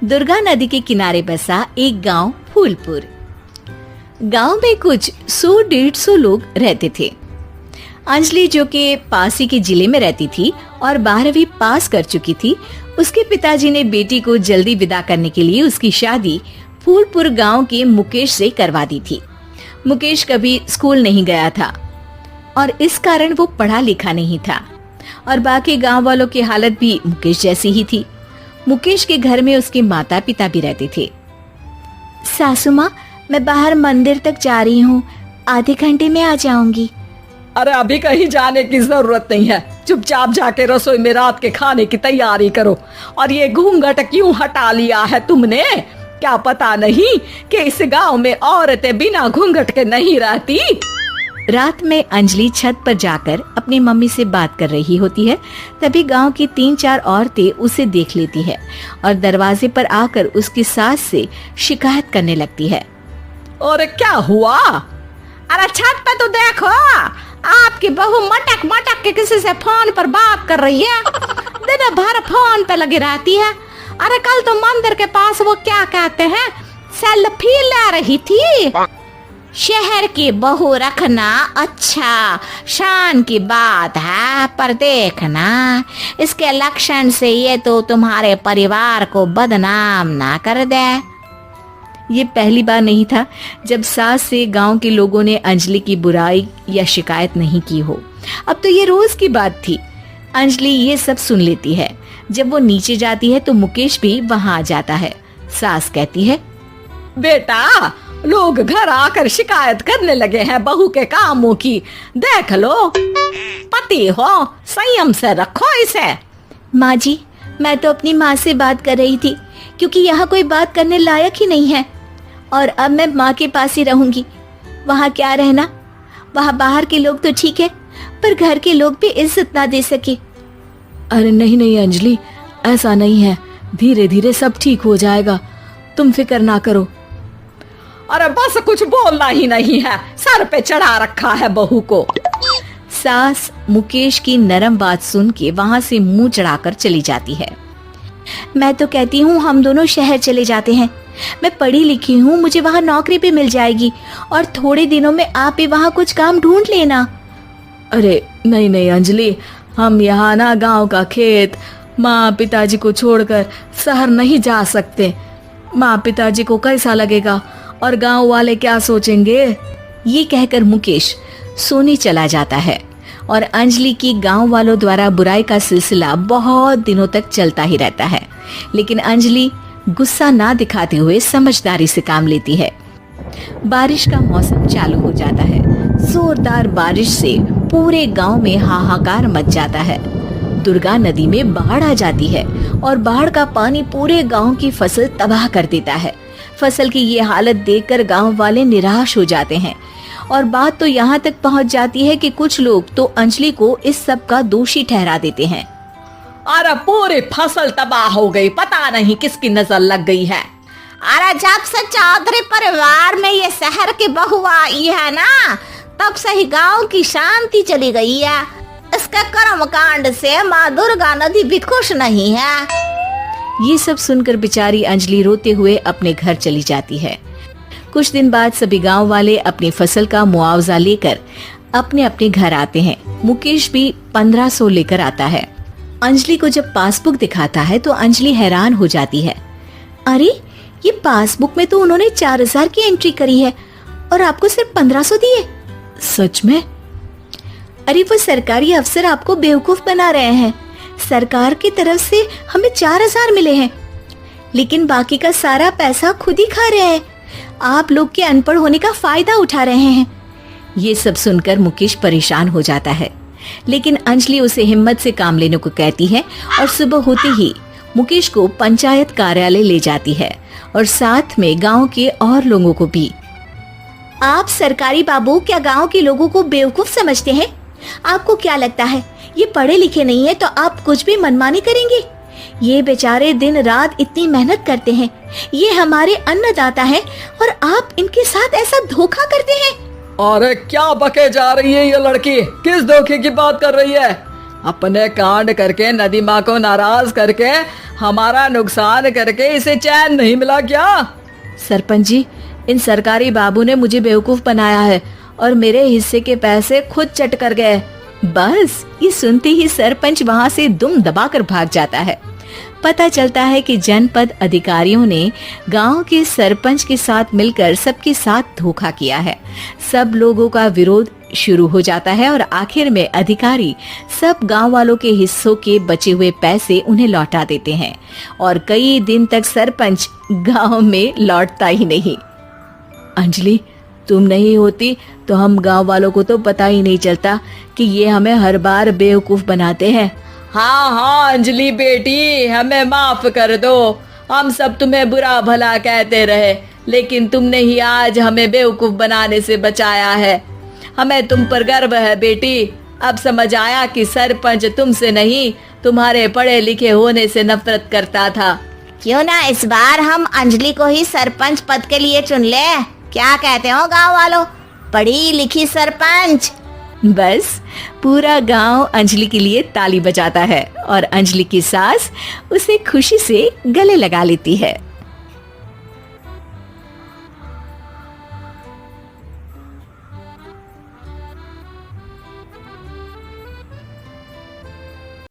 दुर्गा नदी के किनारे बसा एक गांव फूलपुर। गांव में कुछ 100-150 लोग रहते थे। अंजलि, जो कि पास ही के जिले में रहती थी और 12वीं पास कर चुकी थी, उसके पिताजी ने बेटी को जल्दी विदा करने के लिए उसकी शादी फूलपुर गांव के मुकेश से करवा दी थी। मुकेश कभी स्कूल नहीं गया था और इस कारण वो पढ़ा लिखा नहीं था और बाकी गांव वालों की हालत भी मुकेश जैसी ही थी। मुकेश के घर में उसके माता पिता भी रहते थे। सासू माँ, मैं बाहर मंदिर तक जा रही हूँ, आधे घंटे में आ जाऊंगी। अरे अभी कहीं जाने की जरूरत नहीं है, चुपचाप जाके रसोई में रात के खाने की तैयारी करो। और ये घूंघट क्यों हटा लिया है तुमने? क्या पता नहीं कि इस गांव में औरतें बिना घूंघट के नहीं रहती? रात में अंजलि छत पर जाकर अपनी मम्मी से बात कर रही होती है। तभी गांव की 3-4 औरतें उसे देख लेती है और दरवाजे पर आकर उसकी सास से शिकायत करने लगती है। और क्या हुआ? अरे छत पे तो देखो, आपकी बहू मटक मटक के किसी से फोन पर बात कर रही है। दिन भर फोन पे लगी रहती है। अरे कल तो मंदिर के पास वो क्या कहते हैं, सेल्फी ले रही थी। शहर की बहू रखना अच्छा शान की बात है, पर देखना इसके लक्षण से ये तो तुम्हारे परिवार को बदनाम ना कर दे। ये पहली बार नहीं था जब सास से गांव के लोगों ने अंजलि की बुराई या शिकायत नहीं की हो। अब तो ये रोज की बात थी। अंजलि ये सब सुन लेती है। जब वो नीचे जाती है तो मुकेश भी वहां आ जाता है। सास कहती है, बेटा, लोग घर आकर शिकायत करने लगे हैं बहू के कामों की। देख लो, पति हो, संयम से रखो इसे। माँ जी, मैं तो अपनी माँ से बात कर रही थी क्योंकि यहाँ कोई बात करने लायक ही नहीं है और अब मैं माँ के पास ही रहूंगी। वहाँ क्या रहना, वहाँ बाहर के लोग तो ठीक है पर घर के लोग भी इज्जत ना दे सके। अरे नहीं नहीं अंजलि, ऐसा नहीं है, धीरे धीरे सब ठीक हो जाएगा, तुम फिक्र ना करो। अरे बस कुछ बोलना ही नहीं है, सर पे चढ़ा रखा है बहू को। सास मुकेश की नरम बात सुन के वहाँ से मुंह चढ़ाकर चली जाती है। मैं तो कहती हूँ हम दोनों शहर चले जाते हैं। मैं पढ़ी लिखी हूँ, मुझे वहाँ नौकरी भी मिल जाएगी और थोड़े दिनों में आप भी वहाँ कुछ काम ढूंढ लेना। अरे नहीं नहीं अंजलि, हम यहाँ ना गांव का खेत, माँ पिताजी को छोड़कर शहर नहीं जा सकते। माँ पिताजी को कैसा लगेगा और गांव वाले क्या सोचेंगे? ये कहकर मुकेश सोने चला जाता है और अंजलि की गांव वालों द्वारा बुराई का सिलसिला बहुत दिनों तक चलता ही रहता है। लेकिन अंजलि गुस्सा ना दिखाते हुए समझदारी से काम लेती है। बारिश का मौसम चालू हो जाता है। जोरदार बारिश से पूरे गांव में हाहाकार मच जाता है। दुर्गा नदी में बाढ़ आ जाती है और बाढ़ का पानी पूरे गांव की फसल तबाह कर देता है। फसल की ये हालत देखकर गांव वाले निराश हो जाते हैं और बात तो यहाँ तक पहुँच जाती है कि कुछ लोग तो अंजलि को इस सब का दोषी ठहरा देते हैं। अरे पूरी फसल तबाह हो गई, पता नहीं किसकी नजर लग गई है। अरे जब से चौधरी परिवार में ये शहर की बहू आई है ना, तब से ही गांव की शांति चली गई है। इसके कर्म कांड से माँ दुर्गा नदी भी खुश नहीं है। ये सब सुनकर बेचारी अंजलि रोते हुए अपने घर चली जाती है। कुछ दिन बाद सभी गांव वाले अपनी फसल का मुआवजा लेकर अपने अपने घर आते हैं। मुकेश भी 1500 लेकर आता है। अंजलि को जब पासबुक दिखाता है तो अंजलि हैरान हो जाती है। अरे, ये पासबुक में तो उन्होंने 4000 की एंट्री करी है और आपको सिर्फ 1500 दिए। सच में? अरे वो सरकारी अफसर आपको बेवकूफ बना रहे हैं। सरकार की तरफ से हमें 4000 मिले हैं, लेकिन बाकी का सारा पैसा खुद ही खा रहे हैं। आप लोग के अनपढ़ होने का फायदा उठा रहे हैं। ये सब सुनकर मुकेश परेशान हो जाता है, लेकिन अंजलि उसे हिम्मत से काम लेने को कहती है और सुबह होते ही मुकेश को पंचायत कार्यालय ले जाती है और साथ में गांव के और लोगों को भी। आप सरकारी बाबू क्या गांव के लोगों को बेवकूफ समझते हैं? आपको क्या लगता है ये पढ़े लिखे नहीं है तो आप कुछ भी मनमानी करेंगे? ये बेचारे दिन रात इतनी मेहनत करते हैं, ये हमारे अन्नदाता हैं और आप इनके साथ ऐसा धोखा करते हैं। अरे क्या बके जा रही है ये लड़की, किस धोखे की बात कर रही है? अपने कांड करके नदी माँ को नाराज करके हमारा नुकसान करके इसे चैन नहीं मिला क्या? सरपंच जी, इन सरकारी बाबू ने मुझे बेवकूफ बनाया है और मेरे हिस्से के पैसे खुद चट कर गए। बस ये सुनते ही सरपंच वहाँ से दुम दबाकर भाग जाता है। पता चलता है कि जनपद अधिकारियों ने गांव के सरपंच के साथ मिलकर सबके साथ धोखा किया है। सब लोगों का विरोध शुरू हो जाता है और आखिर में अधिकारी सब गांव वालों के हिस्सों के बचे हुए पैसे उन्हें लौटा देते हैं और कई दिन तक सरपंच गांव में लौटता ही नहीं। अंजलि, तुम नहीं होती तो हम गांव वालों को तो पता ही नहीं चलता कि ये हमें हर बार बेवकूफ बनाते हैं। हाँ हाँ अंजलि बेटी, हमें माफ कर दो। हम सब तुम्हें बुरा भला कहते रहे, लेकिन तुमने ही आज हमें बेवकूफ बनाने से बचाया है। हमें तुम पर गर्व है बेटी। अब समझ आया कि सरपंच तुमसे नहीं, तुम्हारे पढ़े लिखे होने से नफरत करता था। क्यों ना इस बार हम अंजलि को ही सरपंच पद के लिए चुन ले? क्या कहते हो गांव वालों? पढ़ी लिखी सरपंच। बस पूरा गांव अंजलि के लिए ताली बजाता है और अंजलि की सास उसे खुशी से गले लगा लेती है।